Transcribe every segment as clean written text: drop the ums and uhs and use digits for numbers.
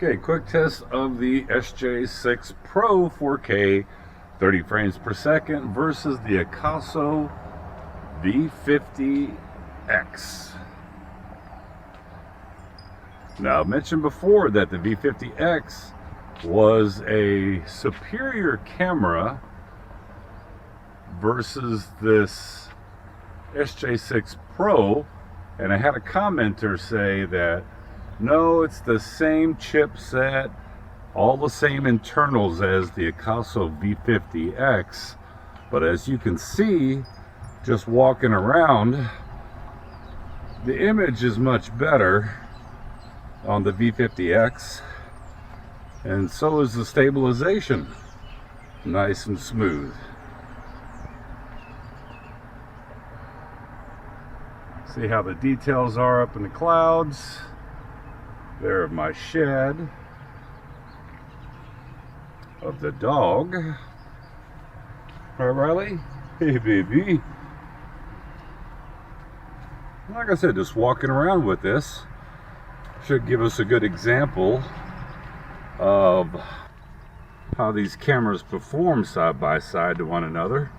Okay, quick test of the SJ6 Pro 4K 30 frames per second versus the Akaso V50X. Now, I mentioned before that the V50X was a superior camera versus this SJ6 Pro, and I had a commenter say that no, it's the same chipset, all the same internals as the Akaso V50X, but as you can see, just walking around, the image is much better on the V50X, and so is the stabilization, nice and smooth. See how the details are up in the clouds. There of my shed, of the dog. Right, Riley? Hey, baby. Like I said, just walking around with this should give us a good example of how these cameras perform side by side to one another.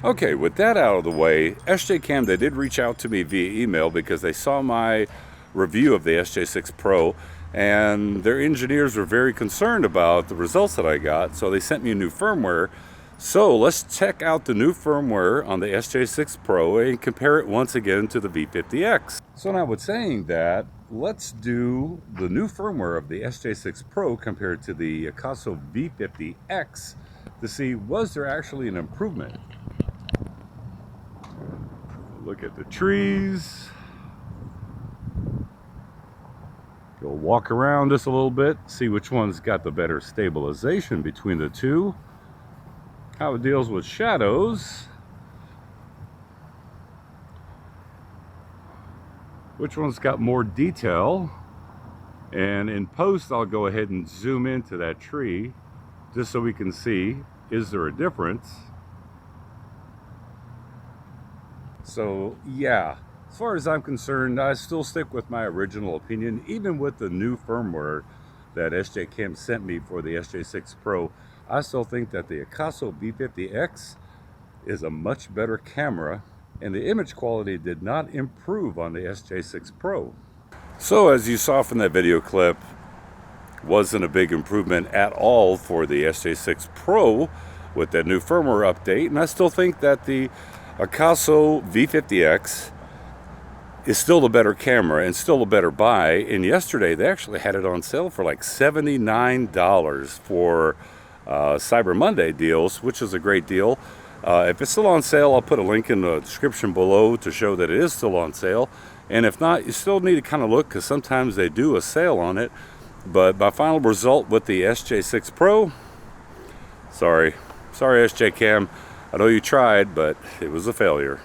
Okay, with that out of the way, SJCAM, they did reach out to me via email because they saw my review of the SJ6 Pro, and their engineers were very concerned about the results that I got, so they sent me a new firmware. So let's check out the new firmware on the SJ6 Pro and compare it once again to the V50X. So now with saying that, let's do the new firmware of the SJ6 Pro compared to the Akaso V50X to see, was there actually an improvement? Look at the trees. Go walk around just a little bit, see which one's got the better stabilization between the two. How it deals with shadows. Which one's got more detail. And in post, I'll go ahead and zoom into that tree just so we can see, is there a difference? So yeah, as far as I'm concerned, I still stick with my original opinion. Even with the new firmware that SJCAM sent me for the SJ6 Pro, I still think that the Akaso V50X is a much better camera, and the image quality did not improve on the SJ6 Pro. So as you saw from that video clip, wasn't a big improvement at all for the SJ6 Pro with that new firmware update, and I still think that the Akaso V50X is still the better camera and still a better buy. And yesterday they actually had it on sale for like $79 for Cyber Monday deals, which is a great deal. If it's still on sale, I'll put a link in the description below to show that it is still on sale. And if not, you still need to kind of look, because sometimes they do a sale on it. But my final result with the SJ6 Pro, sorry SJCAM, I know you tried, but it was a failure.